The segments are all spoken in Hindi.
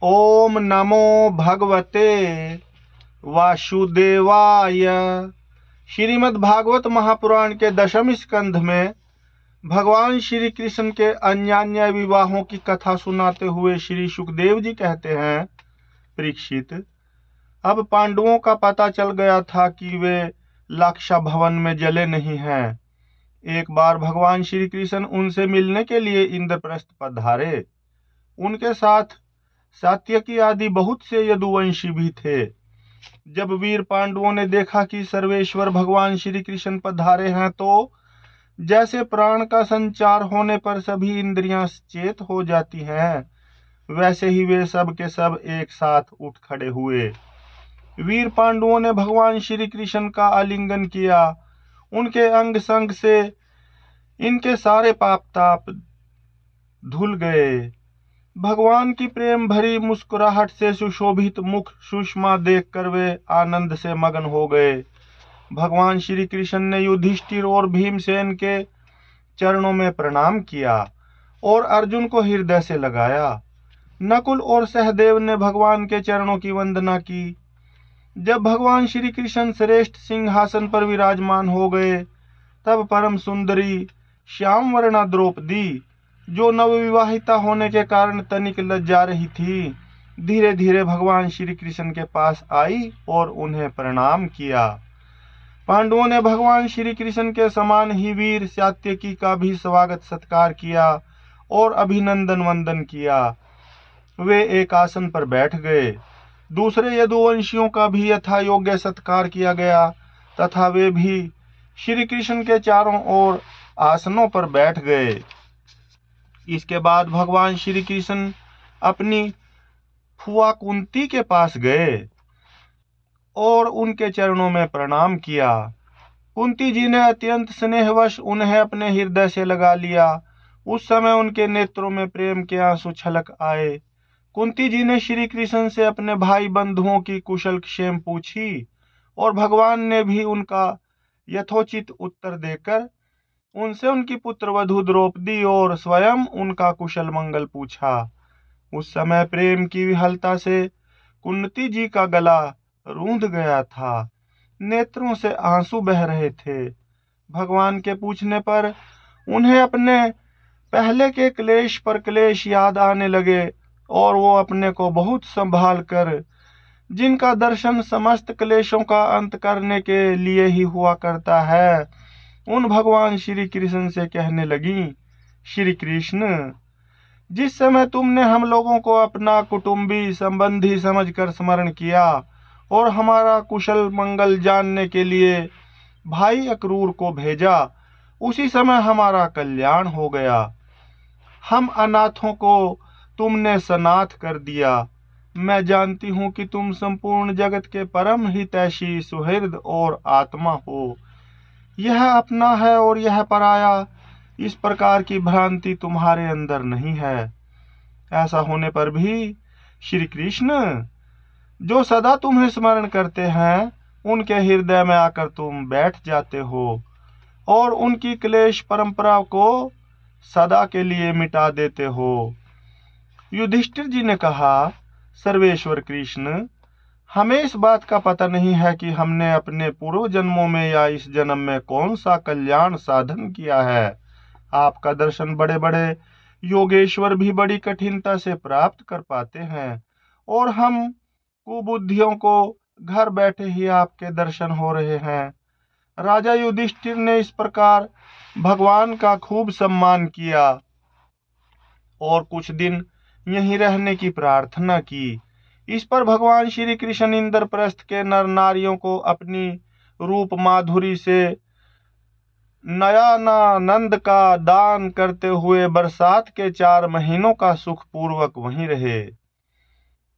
ओम नमो भगवते वासुदेवाय। श्रीमद् भागवत महापुराण के 10वें स्कंध में भगवान श्री कृष्ण के अन्यान्य विवाहों की कथा सुनाते हुए श्री सुखदेव जी कहते हैं, परीक्षित, अब पांडवों का पता चल गया था कि वे लाक्षा भवन में जले नहीं हैं। एक बार भगवान श्री कृष्ण उनसे मिलने के लिए इंद्रप्रस्थ पधारे। उनके साथ सात्यकी आदि बहुत से यदुवंशी भी थे। जब वीर पांडवों ने देखा कि सर्वेश्वर भगवान श्री कृष्ण पधारे हैं, तो जैसे प्राण का संचार होने पर सभी इंद्रियां चेत हो जाती हैं, वैसे ही वे सब के सब एक साथ उठ खड़े हुए। वीर पांडवों ने भगवान श्री कृष्ण का आलिंगन किया। उनके अंग संग से इनके सारे पाप ताप धुल गए। भगवान की प्रेम भरी मुस्कुराहट से सुशोभित मुख सुषमा देखकर वे आनंद से मगन हो गए। भगवान श्री कृष्ण ने युधिष्ठिर और भीमसेन के चरणों में प्रणाम किया और अर्जुन को हृदय से लगाया। नकुल और सहदेव ने भगवान के चरणों की वंदना की। जब भगवान श्री कृष्ण श्रेष्ठ सिंहासन पर विराजमान हो गए, तब परम सुंदरी श्याम वर्णा द्रौपदी, जो नवविवाहिता होने के कारण तनिक लज्जा रही थी, धीरे धीरे भगवान श्री कृष्ण के पास आई और उन्हें प्रणाम किया। पांडवों ने भगवान श्री कृष्ण के समान ही वीर सात्यकी का भी स्वागत सत्कार किया और अभिनंदन वंदन किया। वे एक आसन पर बैठ गए। दूसरे यदुवंशियों का भी यथा योग्य सत्कार किया गया तथा वे भी श्री कृष्ण के चारों ओर आसनों पर बैठ गए। इसके बाद भगवान श्री कृष्ण अपनी फुआ कुंती के पास गए और उनके चरणों में प्रणाम किया। कुंती जी ने अत्यंत स्नेहवश उन्हें अपने हृदय से लगा लिया। उस समय उनके नेत्रों में प्रेम के आंसू छलक आए। कुंती जी ने श्री कृष्ण से अपने भाई बंधुओं की कुशल क्षेम पूछी और भगवान ने भी उनका यथोचित उत्तर देकर उनसे उनकी पुत्रवधू द्रौपदी और स्वयं उनका कुशल मंगल पूछा। उस समय प्रेम की विहलता से कुंती जी का गला रूंध गया था। नेत्रों से आंसू बह रहे थे। भगवान के पूछने पर उन्हें अपने पहले के क्लेश पर क्लेश याद आने लगे और वो अपने को बहुत संभाल कर, जिनका दर्शन समस्त क्लेशों का अंत करने के लिए ही हुआ करता है, उन भगवान श्री कृष्ण से कहने लगी, श्री कृष्ण, जिस समय तुमने हम लोगों को अपना कुटुंबी संबंधी समझकर स्मरण किया और हमारा कुशल मंगल जानने के लिए भाई अक्रूर को भेजा, उसी समय हमारा कल्याण हो गया। हम अनाथों को तुमने सनाथ कर दिया। मैं जानती हूँ कि तुम संपूर्ण जगत के परम हितैषी सुहृद और आत्मा हो। यह अपना है और यह पराया, इस प्रकार की भ्रांति तुम्हारे अंदर नहीं है। ऐसा होने पर भी श्री कृष्ण, जो सदा तुम्हें स्मरण करते हैं, उनके हृदय में आकर तुम बैठ जाते हो और उनकी क्लेश परंपरा को सदा के लिए मिटा देते हो। युधिष्ठिर जी ने कहा, सर्वेश्वर कृष्ण, हमें इस बात का पता नहीं है कि हमने अपने पूर्व जन्मों में या इस जन्म में कौन सा कल्याण साधन किया है। आपका दर्शन बड़े बड़े योगेश्वर भी बड़ी कठिनता से प्राप्त कर पाते हैं और हम कुबुद्धियों को घर बैठे ही आपके दर्शन हो रहे हैं। राजा युधिष्ठिर ने इस प्रकार भगवान का खूब सम्मान किया और कुछ दिन यहीं रहने की प्रार्थना की। इस पर भगवान श्री कृष्ण इंद्रप्रस्थ के नर नारियों को अपनी रूप माधुरी से नयानानंद का दान करते हुए बरसात के 4 महीनों का सुख पूर्वक वहीं रहे।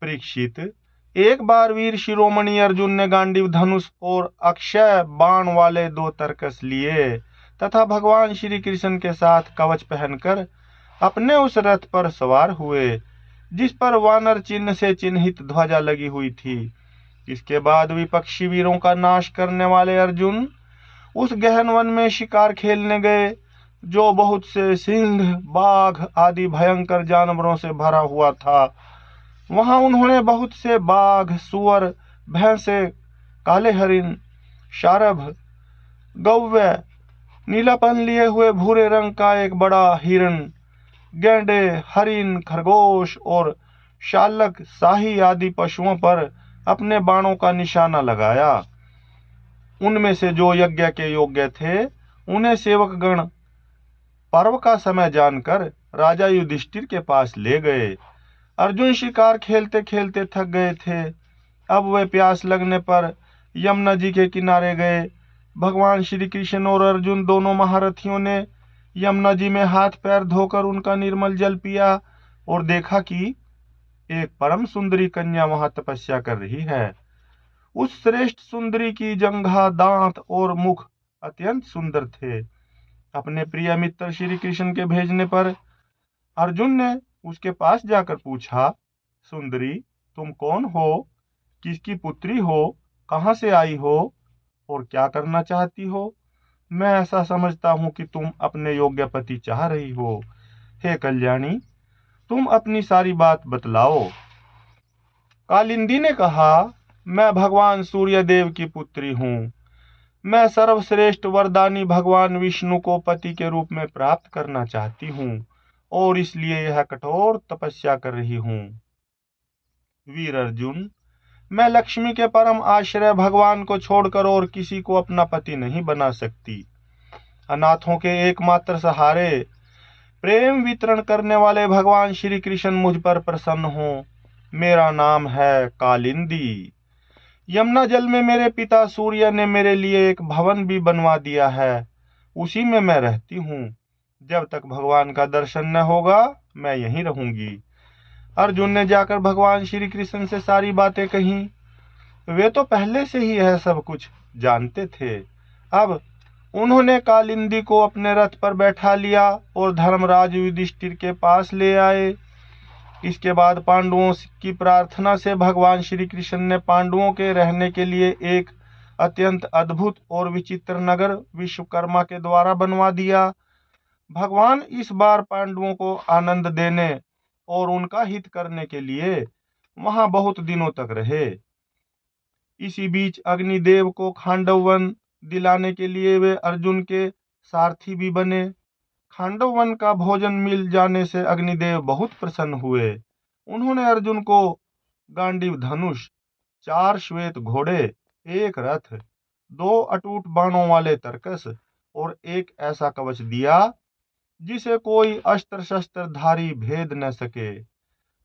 परीक्षित, एक बार वीर शिरोमणि अर्जुन ने गांडीव धनुष और अक्षय बाण वाले 2 तरकस लिए तथा भगवान श्री कृष्ण के साथ कवच पहनकर अपने उस रथ पर सवार हुए, जिस पर वानर चिन्ह से चिन्हित ध्वजा लगी हुई थी। इसके बाद विपक्षी वीरों का नाश करने वाले अर्जुन उस गहन वन में शिकार खेलने गए, जो बहुत से सिंह, बाघ आदि भयंकर जानवरों से भरा हुआ था। वहां उन्होंने बहुत से बाघ, सुअर, भैंसे, काले हरिन, शारभ, गौवे, नीलापन लिए हुए भूरे रंग का एक बड़ा हिरण, गैंडे, हरिन, खरगोश और शालक, शाही आदि पशुओं पर अपने बाणों का निशाना लगाया। उनमें से जो यज्ञ के योग्य थे उन्हें सेवकगण पर्व का समय जानकर राजा युधिष्ठिर के पास ले गए। अर्जुन शिकार खेलते खेलते थक गए थे। अब वे प्यास लगने पर यमुना जी के किनारे गए। भगवान श्री कृष्ण और अर्जुन दोनों महारथियों ने यमुना जी में हाथ पैर धोकर उनका निर्मल जल पिया और देखा कि एक परम सुंदरी कन्या वहां तपस्या कर रही है। उस श्रेष्ठ सुंदरी की जंघा, दांत और मुख अत्यंत सुंदर थे। अपने प्रिय मित्र श्री कृष्ण के भेजने पर अर्जुन ने उसके पास जाकर पूछा, सुंदरी, तुम कौन हो? किसकी पुत्री हो? कहां से आई हो और क्या करना चाहती हो? मैं ऐसा समझता हूं कि तुम अपने योग्य पति चाह रही हो। हे कल्याणी, तुम अपनी सारी बात बतलाओ। कालिंदी ने कहा, मैं भगवान सूर्यदेव की पुत्री हूँ। मैं सर्वश्रेष्ठ वरदानी भगवान विष्णु को पति के रूप में प्राप्त करना चाहती हूँ और इसलिए यह कठोर तपस्या कर रही हूँ। वीर अर्जुन, मैं लक्ष्मी के परम आश्रय भगवान को छोड़कर और किसी को अपना पति नहीं बना सकती। अनाथों के एकमात्र सहारे, प्रेम वितरण करने वाले भगवान श्री कृष्ण मुझ पर प्रसन्न हो। मेरा नाम है कालिंदी। यमुना जल में मेरे पिता सूर्य ने मेरे लिए एक भवन भी बनवा दिया है। उसी में मैं रहती हूँ। जब तक भगवान का दर्शन न होगा मैं यहीं रहूंगी। अर्जुन ने जाकर भगवान श्री कृष्ण से सारी बातें कही। वे तो पहले से ही यह सब कुछ जानते थे। अब उन्होंने कालिंदी को अपने रथ पर बैठा लिया और धर्मराज युधिष्ठिर के पास ले आए। इसके बाद पांडवों की प्रार्थना से भगवान श्री कृष्ण ने पांडवों के रहने के लिए एक अत्यंत अद्भुत और विचित्र नगर विश्वकर्मा के द्वारा बनवा दिया। भगवान इस बार पांडवों को आनंद देने और उनका हित करने के लिए वहां बहुत दिनों तक रहे। इसी बीच अग्निदेव को खांडव वन दिलाने के लिए वे अर्जुन के सारथी भी बने। खांडव वन का भोजन मिल जाने से अग्निदेव बहुत प्रसन्न हुए। उन्होंने अर्जुन को गांडीव धनुष, 4 श्वेत घोड़े, 1 रथ, 2 अटूट बाणों वाले तरकस और एक ऐसा कवच दिया जिसे कोई अस्त्र शस्त्र धारी भेद न सके।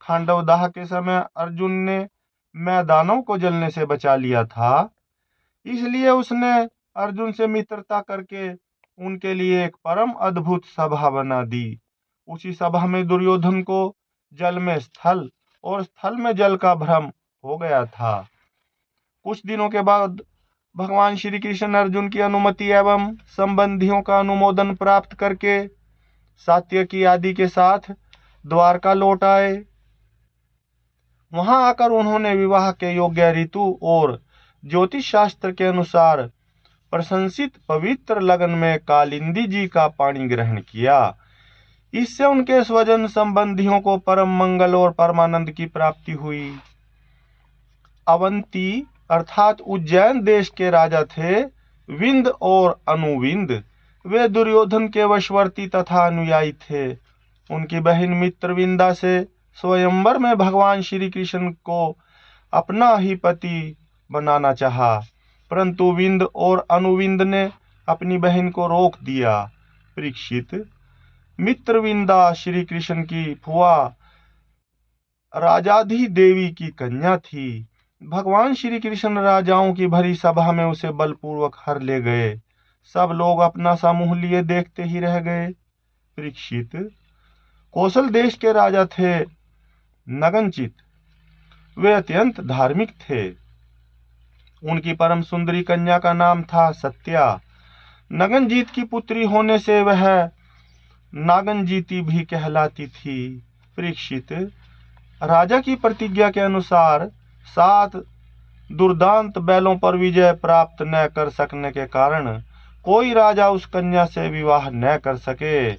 खांडव दाह के समय अर्जुन ने मैदानों को जलने से बचा लिया था, इसलिए उसने अर्जुन से मित्रता करके उनके लिए एक परम अद्भुत सभा बना दी। उसी सभा में दुर्योधन को जल में स्थल और स्थल में जल का भ्रम हो गया था। कुछ दिनों के बाद भगवान श्री कृष्ण अर्जुन की अनुमति एवं संबंधियों का अनुमोदन प्राप्त करके सात्यकी आदि के साथ द्वारका लौट आए। वहां आकर उन्होंने विवाह के योग्य ऋतु और ज्योतिष शास्त्र के अनुसार प्रशंसित पवित्र लगन में कालिंदी जी का पानी ग्रहण किया। इससे उनके स्वजन संबंधियों को परम मंगल और परमानंद की प्राप्ति हुई। अवंती अर्थात उज्जैन देश के राजा थे विंद और अनुविंद। वे दुर्योधन के वशवर्ती तथा अनुयायी थे। उनकी बहन मित्रविंदा से स्वयंवर में भगवान श्री कृष्ण को अपना ही पति बनाना चाहा, परंतु विंद और अनुविंद ने अपनी बहन को रोक दिया। परीक्षित, मित्रविंदा श्री कृष्ण की फुआ राजाधि देवी की कन्या थी। भगवान श्री कृष्ण राजाओं की भरी सभा में उसे बलपूर्वक हर ले गए। सब लोग अपना सा मुंह लिए देखते ही रह गए। परीक्षित, कौशल देश के राजा थे नगनचित। वे अत्यंत धार्मिक थे। उनकी परम सुंदरी कन्या का नाम था सत्या। नगनजीत की पुत्री होने से वह नागनजीती भी कहलाती थी। परीक्षित, राजा की प्रतिज्ञा के अनुसार 7 दुर्दांत बैलों पर विजय प्राप्त न कर सकने के कारण कोई राजा उस कन्या से विवाह न कर सके,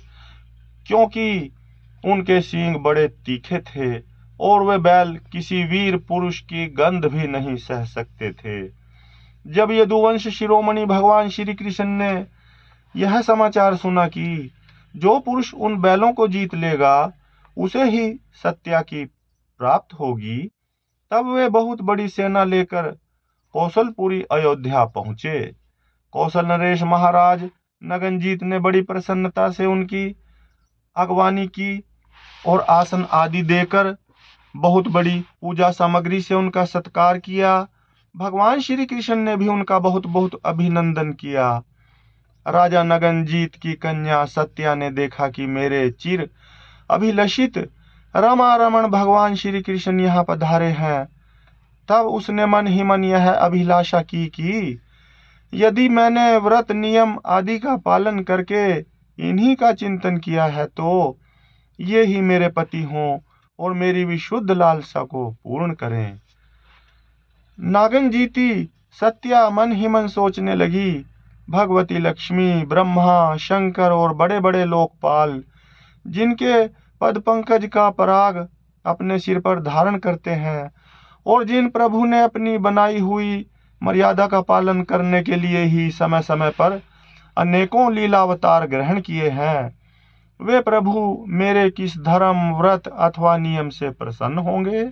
क्योंकि उनके सींग बड़े तीखे थे और वे बैल किसी वीर पुरुष की गंध भी नहीं सह सकते थे। जब यदुवंश शिरोमणि भगवान श्री कृष्ण ने यह समाचार सुना कि जो पुरुष उन बैलों को जीत लेगा उसे ही सत्या की प्राप्त होगी, तब वे बहुत बड़ी सेना लेकर कौशलपुरी अयोध्या पहुंचे। कौशल नरेश महाराज नगनजीत ने बड़ी प्रसन्नता से उनकी अगवानी की और आसन आदि देकर बहुत बड़ी पूजा सामग्री से उनका सत्कार किया। भगवान श्री कृष्ण ने भी उनका बहुत बहुत अभिनंदन किया। राजा नगनजीत की कन्या सत्या ने देखा कि मेरे चिर अभिलषित रमा रमण भगवान श्री कृष्ण यहाँ पधारे हैं। तब उसने मन ही मन यह अभिलाषा की कि यदि मैंने व्रत नियम आदि का पालन करके इन्हीं का चिंतन किया है तो ये ही मेरे पति हों और मेरी विशुद्ध लालसा को पूर्ण करें। नागनजीती सत्या मन ही मन सोचने लगी, भगवती लक्ष्मी, ब्रह्मा, शंकर और बड़े बड़े लोकपाल जिनके पद पंकज का पराग अपने सिर पर धारण करते हैं और जिन प्रभु ने अपनी बनाई हुई मर्यादा का पालन करने के लिए ही समय समय पर अनेकों लीलावतार ग्रहण किए हैं, वे प्रभु मेरे किस धर्म, व्रत अथवा नियम से प्रसन्न होंगे?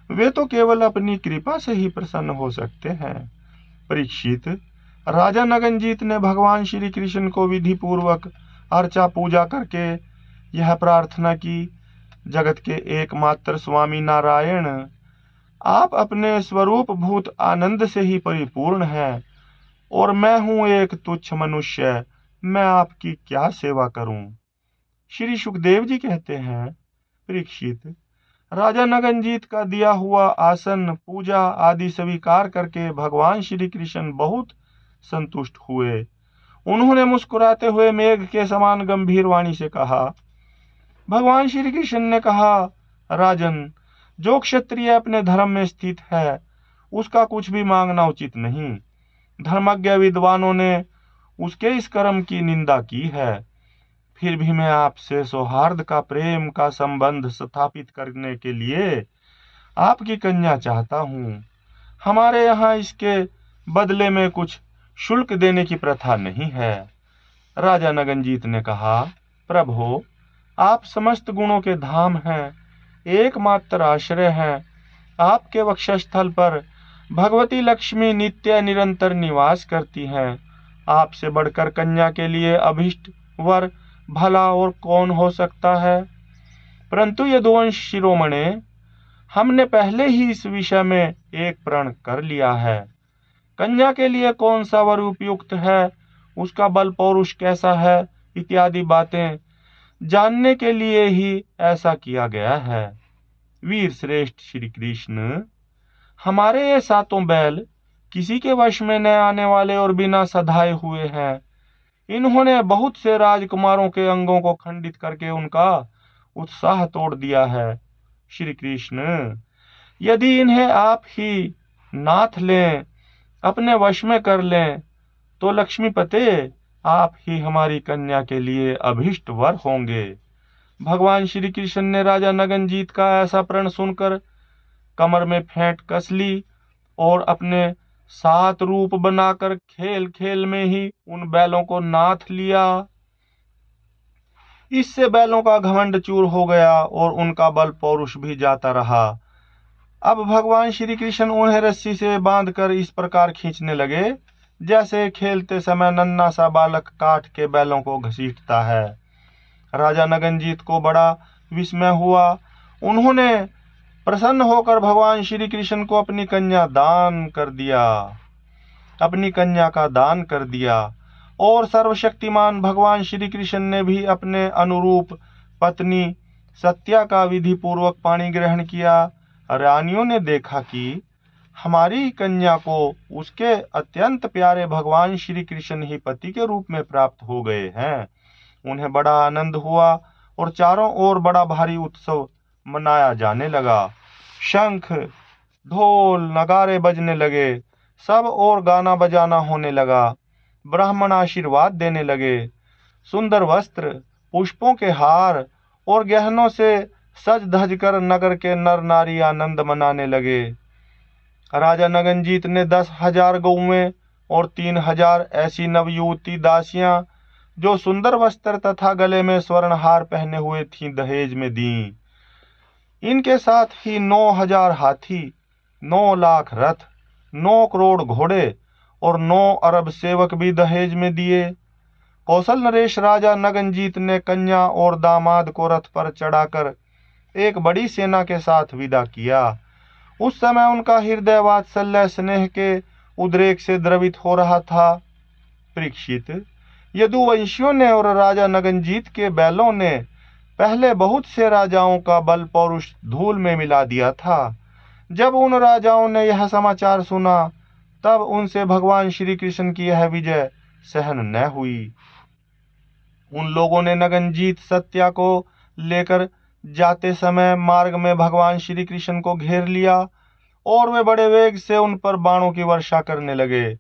वे तो केवल अपनी कृपा से ही प्रसन्न हो सकते हैं। परीक्षित, राजा नगनजीत ने भगवान श्री कृष्ण को विधि पूर्वक अर्चा पूजा करके यह प्रार्थना की, जगत के एकमात्र स्वामी नारायण, आप अपने स्वरूप भूत आनंद से ही परिपूर्ण हैं और मैं हूं एक तुच्छ मनुष्य, मैं आपकी क्या सेवा करूं? श्री सुखदेव जी कहते हैं, परीक्षित, राजा नगनजीत का दिया हुआ आसन, पूजा आदि स्वीकार करके भगवान श्री कृष्ण बहुत संतुष्ट हुए। उन्होंने मुस्कुराते हुए मेघ के समान गंभीर वाणी से कहा। भगवान श्री कृष्ण ने कहा, राजन, जो क्षत्रिय अपने धर्म में स्थित है उसका कुछ भी मांगना उचित नहीं। धर्मज्ञ विद्वानों ने उसके इस कर्म की निंदा की है। फिर भी मैं आपसे सौहार्द का, प्रेम का संबंध स्थापित करने के लिए आपकी कन्या चाहता हूँ। हमारे यहाँ इसके बदले में कुछ शुल्क देने की प्रथा नहीं है। राजा नगनजीत ने कहा, प्रभो, आप समस्त गुणों के धाम हैं, एकमात्र आश्रय हैं। आपके वक्षस्थल पर भगवती लक्ष्मी नित्य निरंतर निवास करती हैं। आपसे बढ़कर कन्या के लिए अभिष्ट वर भला और कौन हो सकता है? परंतु यदुवंश शिरोमणे, हमने पहले ही इस विषय में एक प्रण कर लिया है। कन्या के लिए कौन सा वर उपयुक्त है, उसका बल पौरुष कैसा है, इत्यादि बातें जानने के लिए ही ऐसा किया गया है। वीर श्रेष्ठ श्री कृष्ण, हमारे ये सातों बैल किसी के वश में न आने वाले और बिना सधाए हुए हैं। इन्होंने बहुत से राजकुमारों के अंगों को खंडित करके उनका उत्साह तोड़ दिया है। श्री कृष्ण, यदि इन्हें आप ही नाथ लें, अपने वश में कर लें, तो लक्ष्मीपते, आप ही हमारी कन्या के लिए अभिष्ट वर होंगे। भगवान श्री कृष्ण ने राजा नगनजीत का ऐसा प्रण सुनकर कमर में फेंट कस ली और अपने 7 रूप बनाकर खेल खेल में ही उन बैलों को नाथ लिया। इससे बैलों का घमंड चूर हो गया और उनका बल पौरुष भी जाता रहा। अब भगवान श्री कृष्ण उन्हें रस्सी से बांधकर इस प्रकार खींचने लगे जैसे खेलते समय नन्हा सा बालक काठ के बैलों को घसीटता है। राजा नगनजीत को बड़ा विस्मय हुआ। उन्होंने प्रसन्न होकर भगवान श्री कृष्ण को अपनी कन्या का दान कर दिया और सर्वशक्तिमान भगवान श्री कृष्ण ने भी अपने अनुरूप पत्नी सत्या का विधि पूर्वक पाणी ग्रहण किया। रानियों ने देखा कि हमारी कन्या को उसके अत्यंत प्यारे भगवान श्री कृष्ण ही पति के रूप में प्राप्त हो गए हैं। उन्हें बड़ा आनंद हुआ और चारों ओर बड़ा भारी उत्सव मनाया जाने लगा। शंख, ढोल, नगारे बजने लगे, सब और गाना बजाना होने लगा। ब्राह्मण आशीर्वाद देने लगे। सुंदर वस्त्र, पुष्पों के हार और गहनों से सज धज कर नगर के नर नारी आनंद मनाने लगे। राजा नगनजीत ने 10,000 गौवें और 3,000 ऐसी नवयुवती दासियां जो सुंदर वस्त्र तथा गले में स्वर्णहार पहने हुए थीं दहेज में दी। इनके साथ ही 9,000 हाथी, 9 लाख रथ, 9 करोड़ घोड़े और 9 अरब सेवक भी दहेज में दिए। कौशल नरेश राजा नगनजीत ने कन्या और दामाद को रथ पर चढ़ाकर एक बड़ी सेना के साथ विदा किया। उस समय उनका हृदय वात्सल्य स्नेह के उद्रेक से द्रवित हो रहा था। परीक्षित, यदुवंशियों ने और राजा नगनजीत के बैलों ने पहले बहुत से राजाओं का बल पौरुष धूल में मिला दिया था। जब उन राजाओं ने यह समाचार सुना तब उनसे भगवान श्री कृष्ण की यह विजय सहन न हुई। उन लोगों ने नगनजीत सत्या को लेकर जाते समय मार्ग में भगवान श्री कृष्ण को घेर लिया और वे बड़े वेग से उन पर बाणों की वर्षा करने लगे।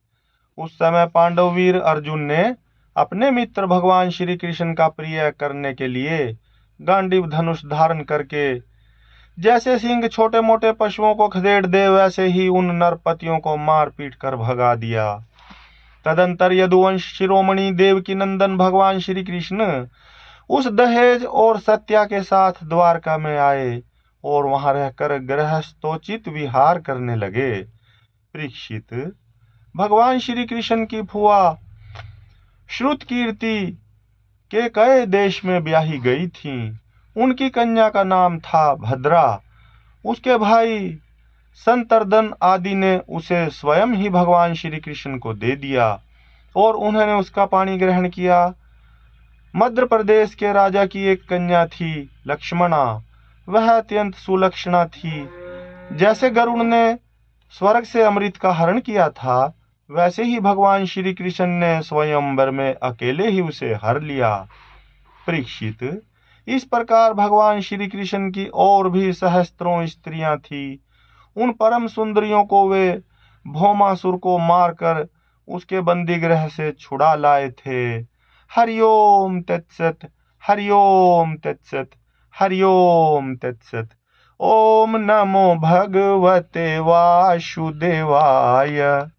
उस समय पांडव वीर अर्जुन ने अपने मित्र भगवान श्री कृष्ण का प्रिय करने के लिए गांडीव धनुष धारण करके जैसे सिंह छोटे मोटे पशुओं को खदेड़ दे वैसे ही उन नरपतियों को मार पीट कर भगा दिया। तदंतर यदुवंश शिरोमणि देवकी नंदन भगवान श्री कृष्ण उस दहेज और सत्या के साथ द्वारका में आए और वहां रहकर गृहस्थोचित विहार करने लगे। परीक्षित, भगवान श्री कृष्ण की फुआ श्रुतकीर्ति के कई देश में ब्याही गई थी। उनकी कन्या का नाम था भद्रा। उसके भाई संतर्दन आदि ने उसे स्वयं ही भगवान श्री कृष्ण को दे दिया और उन्होंने उसका पाणी ग्रहण किया। मध्य प्रदेश के राजा की एक कन्या थी लक्ष्मणा। वह अत्यंत सुलक्षणा थी। जैसे गरुड़ ने स्वर्ग से अमृत का हरण किया था वैसे ही भगवान श्री कृष्ण ने स्वयंवर में अकेले ही उसे हर लिया। परीक्षित, इस प्रकार भगवान श्री कृष्ण की और भी सहस्त्रों स्त्रियां थी। उन परम सुंदरियों को वे भौमासुर को मारकर उसके बंदी गृह से छुड़ा लाए थे। हरिओम तत्सत, हरिओम तत्सत, हरिओम तत्सत। ओम नमो भगवते वासुदेवाय।